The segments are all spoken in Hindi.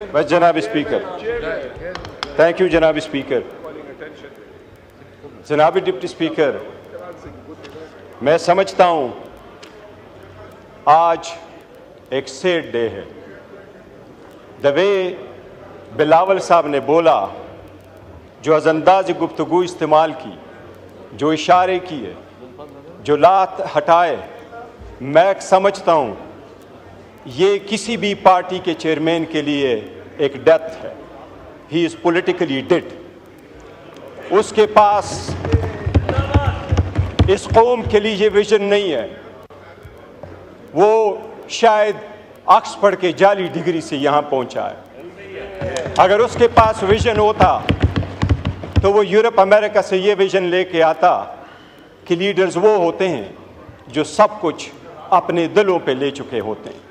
बस जनाब स्पीकर, थैंक यू जनाब स्पीकर। जनाब डिप्टी स्पीकर, मैं समझता हूँ आज एक सैड डे है। द वे बिलावल साहब ने बोला, जो अज़ंदाज़ गुफ्तगू इस्तेमाल की, जो इशारे किए, जो लात हटाए, मैं समझता हूँ ये किसी भी पार्टी के चेयरमैन के लिए एक डेथ है। He is politically dead. उसके पास इस कौम के लिए ये विजन नहीं है। वो शायद ऑक्सफोर्ड के जाली डिग्री से यहाँ पहुँचा है। अगर उसके पास विजन होता तो वो यूरोप अमेरिका से ये विजन लेके आता कि लीडर्स वो होते हैं जो सब कुछ अपने दिलों पे ले चुके होते हैं।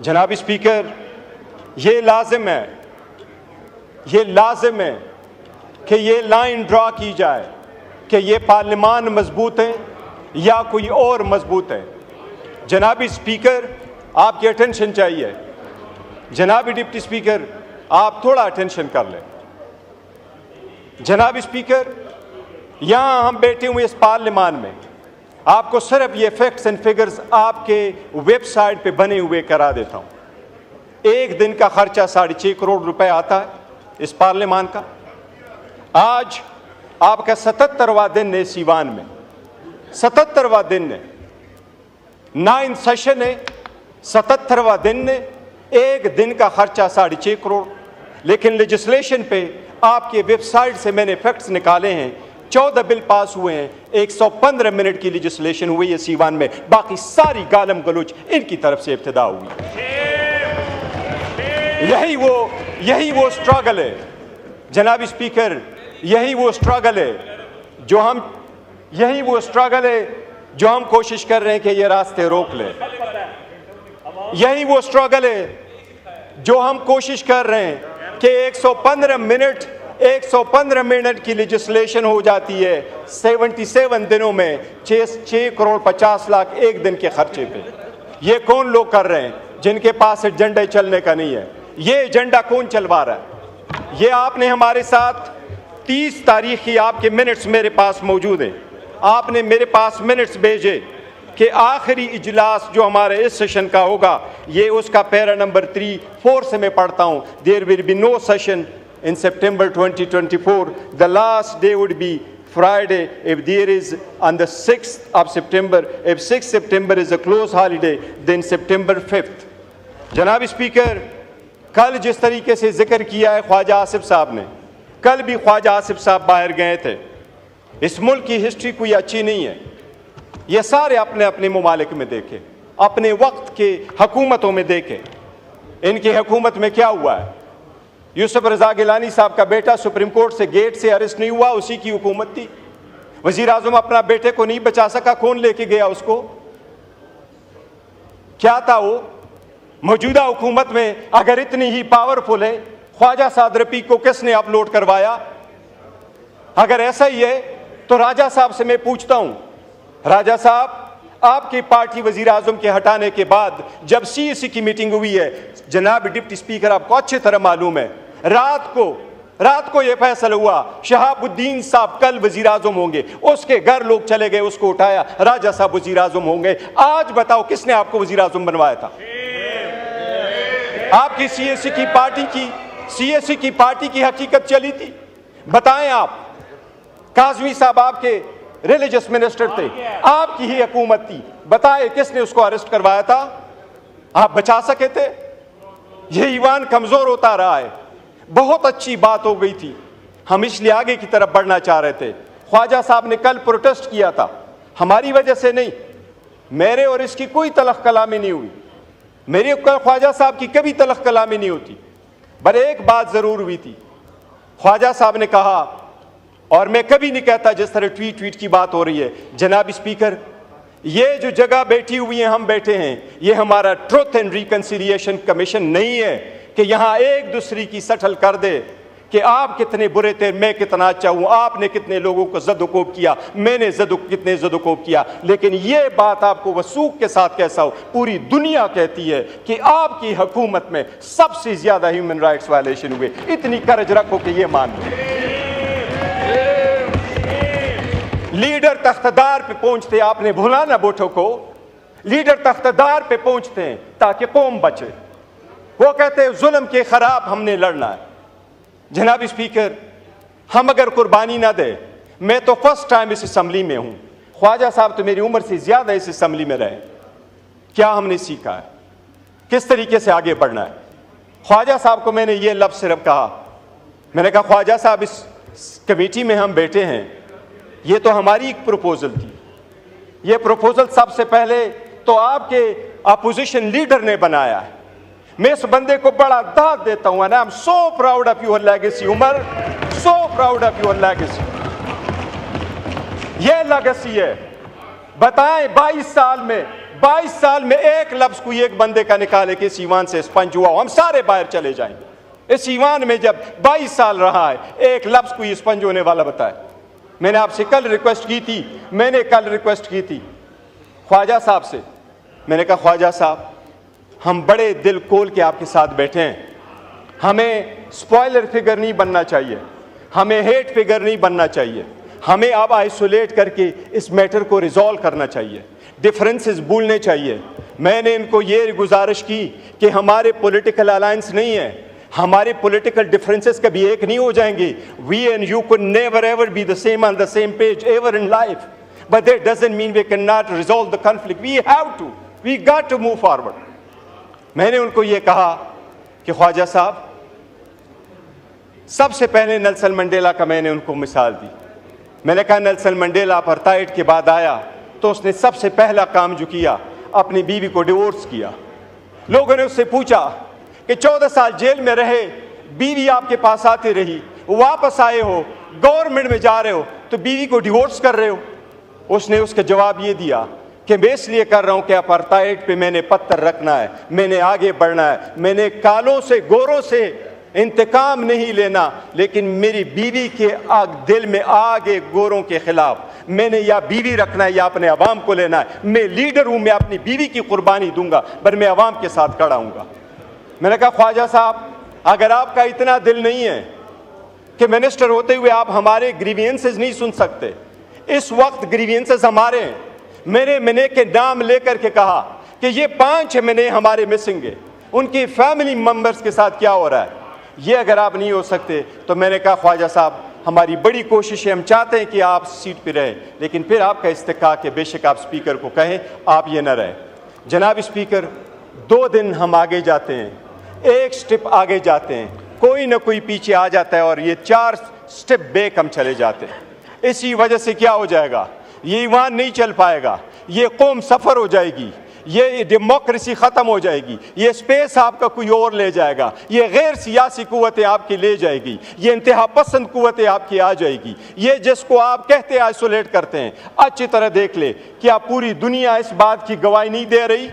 जनाब स्पीकर, ये लाजिम है कि ये लाइन ड्रा की जाए कि ये पार्लियामान मजबूत है या कोई और मजबूत है। जनाब स्पीकर, आपकी अटेंशन चाहिए। जनाब डिप्टी स्पीकर, आप थोड़ा अटेंशन कर लें। जनाब स्पीकर, यहाँ हम बैठे हुए इस पार्लियामान में, आपको सिर्फ ये फैक्ट्स एंड फिगर्स आपके वेबसाइट पे बने हुए करा देता हूँ। एक दिन का खर्चा 6.5 करोड़ रुपए आता है इस पार्लियामान का। आज आपका 77वां दिन है सीवान में, 77वां दिन है, 9th सेशन है, 77वां दिन है। एक दिन का खर्चा 6.5 करोड़। लेकिन लेजिस्लेशन पे आपके वेबसाइट से मैंने फैक्ट्स निकाले हैं, 14 बिल पास हुए हैं, 115 मिनट की लेजिस्लेशन हुई है सीवान में। बाकी सारी गालम गलोच इनकी तरफ से इब्तिदा हुई। यही वो स्ट्रगल है जनाब स्पीकर, यही वो स्ट्रगल है जो हम कोशिश कर रहे हैं कि ये रास्ते रोक लें। यही वो स्ट्रगल है जो हम कोशिश कर रहे हैं कि 115 मिनट की लेजिस्लेशन हो जाती है 77 दिनों में 6 करोड़ 50 लाख एक दिन के खर्चे पे। ये कौन लोग कर रहे हैं जिनके पास एजेंडा चलने का नहीं है? ये एजेंडा कौन चलवा रहा है? ये आपने हमारे साथ 30 तारीख की आपके मिनट्स मेरे पास मौजूद हैं। आपने मेरे पास मिनट्स भेजे कि आखिरी इजलास जो हमारे इस सेशन का होगा, ये उसका पैरा नंबर 3-4 से मैं पढ़ता हूँ। There will be no session in September 2024. The last day would be Friday if there is on the 6th of September. If 6th September is a close holiday, then September 5th. जनाब स्पीकर, कल जिस तरीके से जिक्र किया है ख्वाजा आसिफ साहब ने, कल भी ख्वाजा आसिफ साहब बाहर गए थे। इस मुल्क की हिस्ट्री कोई अच्छी नहीं है। ये सारे अपने अपने ममालिक में देखे, अपने वक्त के हुकूमतों में देखे, इनकी हुकूमत में क्या हुआ है। यूसुफ रजा गिलानी साहब का बेटा सुप्रीम कोर्ट से गेट से अरेस्ट नहीं हुआ, उसी की हुकूमत थी। वजीर आजम अपना बेटे को नहीं बचा सका, कौन लेके गया उसको? क्या था वो? मौजूदा हुकूमत में अगर इतनी ही पावरफुल है, ख्वाजा साद रफीक को किसने अपलोड करवाया? अगर ऐसा ही है तो राजा साहब से मैं पूछता हूं, राजा साहब, आपकी पार्टी वजीर आजम के हटाने के बाद जब CAC की मीटिंग हुई है, जनाब डिप्टी स्पीकर आपको अच्छी तरह मालूम है, रात को यह फैसला हुआ शहाबुद्दीन साहब कल वजीर आजम होंगे। उसके घर लोग चले गए, उसको उठाया, राजा साहब वजीर आजम होंगे। आज बताओ किसने आपको वजीर आजम बनवाया था? आपकी CAC की पार्टी की हकीकत चली थी। बताएं आप। काजमी साहब आपके रिलीजियस मिनिस्टर थे, आपकी ही हुकूमत थी। बताए किसने उसको अरेस्ट करवाया था? आप बचा सके थे? ये ईमान कमजोर होता रहा है। बहुत अच्छी बात हो गई थी, हम इसलिए आगे की तरफ बढ़ना चाह रहे थे। ख्वाजा साहब ने कल प्रोटेस्ट किया था, हमारी वजह से नहीं। मेरे और इसकी कोई तलख कलामी नहीं हुई, मेरी ख्वाजा साहब की कभी तलख कलामी नहीं होती। पर एक बात जरूर हुई थी, ख्वाजा साहब ने कहा, और मैं कभी नहीं कहता जिस तरह ट्वीट की बात हो रही है। जनाब स्पीकर, ये जो जगह बैठी हुई है, हम बैठे हैं, ये हमारा ट्रुथ एंड रिकंसिलिएशन कमीशन नहीं है कि यहाँ एक दूसरे की सटल कर दे कि आप कितने बुरे थे, मैं कितना अच्छा हूं, आपने कितने लोगों को ज़द-ओ-कोब किया, मैंने कितने ज़द-ओ-कोब किया। लेकिन ये बात आपको वसूख के साथ कैसा हो, पूरी दुनिया कहती है कि आपकी हुकूमत में सबसे ज्यादा ह्यूमन राइट्स वायलेशन हुए। इतनी करज रखो कि ये मान लो। लीडर तख्तदार पे पहुंचते, आपने भुला ना भुट्टो को, लीडर तख्तदार पे पहुंचते हैं ताकि कौम बचे। वो कहते हैं जुल्म के खिलाफ हमने लड़ना है। जनाब स्पीकर, हम अगर कुर्बानी ना दे, मैं तो फर्स्ट टाइम इस असम्बली में हूं, ख्वाजा साहब तो मेरी उम्र से ज्यादा इस असम्बली में रहे, क्या हमने सीखा है, किस तरीके से आगे बढ़ना है। ख्वाजा साहब को मैंने ये लफ्ज़ सिर्फ कहा, मैंने कहा ख्वाजा साहब इस कमेटी में हम बैठे हैं, ये तो हमारी एक प्रपोजल थी, ये प्रपोजल सबसे पहले तो आपके अपोजिशन लीडर ने बनाया है। मैं इस बंदे को बड़ा दाद देता हूं, I am so proud of your legacy Umar, so proud of your legacy. ये लेगेसी है। बताएं 22 साल में एक लफ्ज कोई एक बंदे का निकाले कि इस ईवान से स्पंज हुआ, हम सारे बाहर चले जाएंगे। इस ईवान में जब 22 साल रहा है, एक लफ्ज कोई स्पंज होने वाला बताए। मैंने आपसे कल रिक्वेस्ट की थी ख्वाजा साहब से, मैंने कहा ख्वाजा साहब हम बड़े दिल खोल के आपके साथ बैठे हैं, हमें स्पॉइलर फिगर नहीं बनना चाहिए, हमें हेट फिगर नहीं बनना चाहिए, हमें अब आइसोलेट करके इस मैटर को रिजॉल्व करना चाहिए, डिफरेंसेस भूलने चाहिए। मैंने इनको ये गुजारिश की कि हमारे पॉलिटिकल अलायंस नहीं है, हमारे पॉलिटिकल डिफरेंसेस कभी एक नहीं हो जाएंगे। We and you could never ever be the same on the same page ever in life, but that doesn't mean we can not resolve the conflict, we got to move forward. मैंने उनको ये कहा कि ख्वाजा साहब, सबसे पहले नेल्सन मंडेला का मैंने उनको मिसाल दी। मैंने कहा नेल्सन मंडेला अपार्थाइड के बाद आया तो उसने सबसे पहला काम जो किया, अपनी बीवी को डिवोर्स किया। लोगों ने उससे पूछा कि 14 साल जेल में रहे, बीवी आपके पास आती रही, वापस आए हो, गवर्नमेंट में जा रहे हो, तो बीवी को डिवोर्स कर रहे हो। उसने उसका जवाब ये दिया कि मैं इसलिए कर रहा हूं कि अपार्थाइड पे मैंने पत्थर रखना है, मैंने आगे बढ़ना है, मैंने कालों से गोरों से इंतकाम नहीं लेना, लेकिन मेरी बीवी के दिल में आगे गोरों के खिलाफ मैंने या बीवी रखना है या अपने अवाम को लेना है। मैं लीडर हूं, मैं अपनी बीवी की कुर्बानी दूंगा, पर मैं अवाम के साथ खड़ा हूंगा। मैंने कहा ख्वाजा साहब, अगर आपका इतना दिल नहीं है कि मिनिस्टर होते हुए आप हमारे ग्रीवियंसेस नहीं सुन सकते, इस वक्त ग्रीवियंसेस हमारे हैं। मैंने के नाम लेकर के कहा कि ये 5 महीने हमारे मिसिंग है, उनकी फैमिली मेंबर्स के साथ क्या हो रहा है, ये अगर आप नहीं हो सकते तो मैंने कहा ख्वाजा साहब हमारी बड़ी कोशिश है, हम चाहते हैं कि आप सीट पे रहें, लेकिन फिर आपका इस्तेकाक है, बेशक आप स्पीकर को कहें आप ये न रहें। जनाब स्पीकर, 2 दिन हम आगे जाते हैं, एक स्टेप आगे जाते हैं, कोई ना कोई पीछे आ जाता है और ये 4 स्टेप बैक हम चले जाते हैं। इसी वजह से क्या हो जाएगा, ये ईवान नहीं चल पाएगा, ये कौम सफ़र हो जाएगी, ये डेमोक्रेसी ख़त्म हो जाएगी, ये स्पेस आपका कोई और ले जाएगा, ये गैर सियासी कुव्वतें आपकी ले जाएगी, ये इंतहा पसंद कुव्वतें आपकी आ जाएगी। ये जिसको आप कहते हैं आइसोलेट करते हैं, अच्छी तरह देख ले क्या पूरी दुनिया इस बात की गवाही नहीं दे रही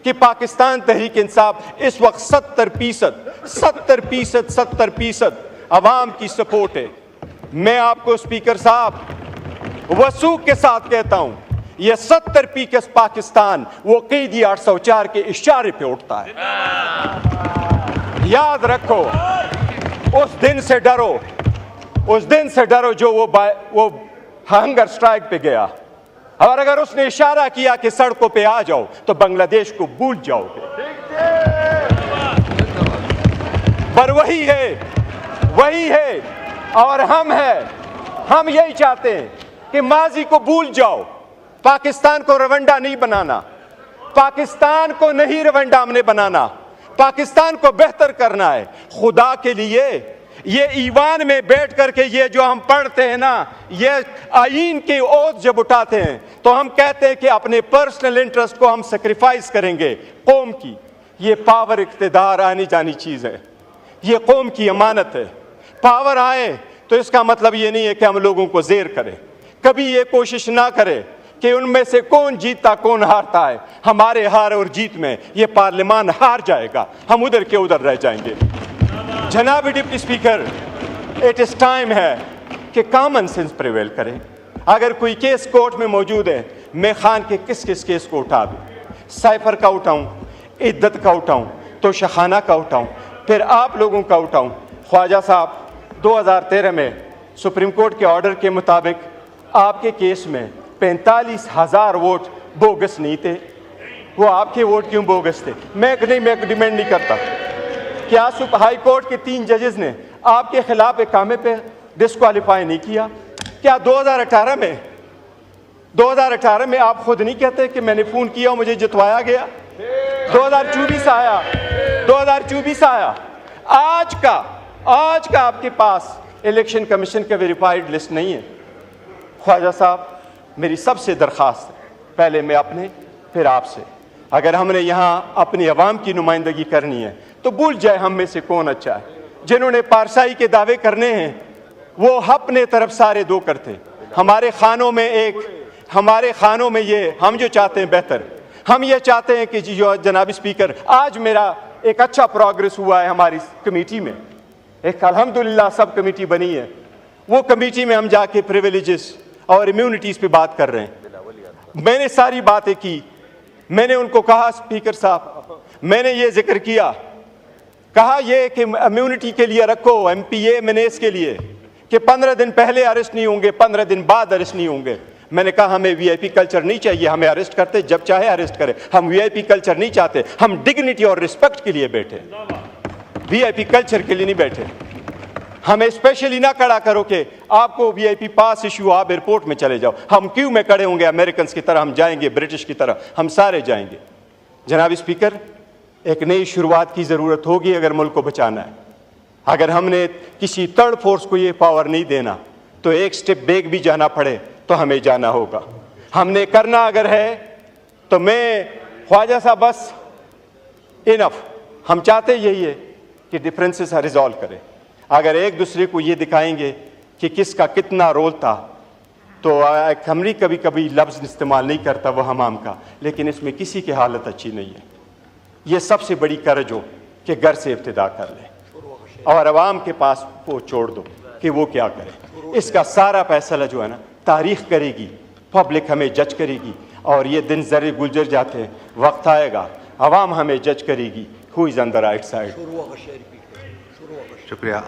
कि पाकिस्तान तहरीक इंसाफ इस वक्त 70% अवाम की सपोर्ट है। मैं आपको स्पीकर साहब वसूख के साथ कहता हूं, ये 70% पाकिस्तान वो कैदी 804 के इशारे पे उठता है। याद रखो, उस दिन से डरो जो वो हंगर स्ट्राइक पे गया, और अगर उसने इशारा किया कि सड़कों पे आ जाओ तो बांग्लादेश को भूल जाओगे। पर वही है और हम यही चाहते हैं कि माजी को भूल जाओ, पाकिस्तान को रवंडा नहीं बनाना, पाकिस्तान को नहीं रवंडा हमने बनाना, पाकिस्तान को बेहतर करना है। खुदा के लिए ये ईवान में बैठ करके ये जो हम पढ़ते हैं ना, ये आईन की ओथ जब उठाते हैं तो हम कहते हैं कि अपने पर्सनल इंटरेस्ट को हम सेक्रीफाइस करेंगे कौम की। ये पावर इख्तिदार आनी जानी चीज है, ये कौम की अमानत है। पावर आए तो इसका मतलब ये नहीं है कि हम लोगों को जेर करें। कभी ये कोशिश ना करें कि उनमें से कौन जीतता कौन हारता है। हमारे हार और जीत में ये पार्लियामान हार जाएगा, हम उधर के उधर रह जाएंगे। जनाब deputy speaker, it is time है कि कॉमन सेंस प्रिवेल करे। अगर कोई केस कोर्ट में मौजूद है, मैं खान के किस किस केस को उठा दूँ? साइफर का उठाऊँ, इद्दत का उठाऊँ, तो शखाना का उठाऊँ, फिर आप लोगों का उठाऊँ। ख्वाजा साहब 2013 में सुप्रीम कोर्ट के ऑर्डर के मुताबिक आपके केस में 45,000 वोट बोगस नहीं थे। वो आपके वोट क्यों बोगस थे? मैं डिमांड नहीं करता। क्या हाई कोर्ट के 3 जजेस ने आपके खिलाफ इकामे पे डिस्क्वालीफाई नहीं किया? क्या 2018 में आप खुद नहीं कहते कि मैंने फ़ोन किया और मुझे जितवाया गया? 2024 आया। आज का आपके पास इलेक्शन कमीशन का वेरीफाइड लिस्ट नहीं है। ख्वाजा साहब, मेरी सबसे दरख्वास्त है, पहले मैं अपने फिर आपसे, अगर हमने यहाँ अपनी आवाम की नुमाइंदगी करनी है तो भूल जाए हम में से कौन अच्छा है। जिन्होंने पारसाई के दावे करने हैं वो अपने तरफ सारे दो करते। हमारे खानों में ये हम जो चाहते हैं बेहतर, हम ये चाहते हैं कि जो जनाब स्पीकर, आज मेरा एक अच्छा प्रोग्रेस हुआ है हमारी कमेटी में, एक अल्हम्दुलिल्लाह सब कमेटी बनी है। वो कमेटी में हम जाके प्रिविलेजेस और इम्यूनिटीज़ पे बात कर रहे हैं। मैंने सारी बातें की, मैंने उनको कहा स्पीकर साहब, मैंने ये जिक्र किया, कहा ये कि इम्यूनिटी के लिए रखो MPA मैनेज के लिए कि 15 दिन पहले अरेस्ट नहीं होंगे, 15 दिन बाद अरेस्ट नहीं होंगे। मैंने कहा हमें VIP कल्चर नहीं चाहिए, हमें अरेस्ट करते जब चाहे अरेस्ट करें, हम VIP कल्चर नहीं चाहते। हम डिग्निटी और रिस्पेक्ट के लिए बैठे, VIP कल्चर के लिए नहीं बैठे। हमें स्पेशली ना खड़ा करो कि आपको VIP पास इशू, आप एयरपोर्ट में चले जाओ। हम क्यों में खड़े होंगे अमेरिकन की तरह, हम जाएंगे ब्रिटिश की तरह, हम सारे जाएंगे। जनाब स्पीकर, एक नई शुरुआत की ज़रूरत होगी अगर मुल्क को बचाना है। अगर हमने किसी थर्ड फोर्स को ये पावर नहीं देना तो एक स्टेप बैक भी जाना पड़े तो हमें जाना होगा। हमने करना अगर है तो मैं ख्वाजा साहब बस इनफ, हम चाहते यही है कि डिफरेंसेस रिजॉल्व करें। अगर एक दूसरे को ये दिखाएंगे कि किसका कितना रोल था तो हमरी कभी कभी लफ्ज़ इस्तेमाल नहीं करता वो हमाम का, लेकिन इसमें किसी की हालत अच्छी नहीं है। ये सबसे बड़ी कर्ज हो कि घर से इब्तिदा कर लें और आवाम के पास वो छोड़ दो कि वो क्या करे। इसका सारा फैसला जो है ना तारीख़ करेगी, पब्लिक हमें जज करेगी, और ये दिन ज़रे गुजर जाते हैं, वक्त आएगा आवाम हमें जज करेगी who is on the right side. शुक्रिया।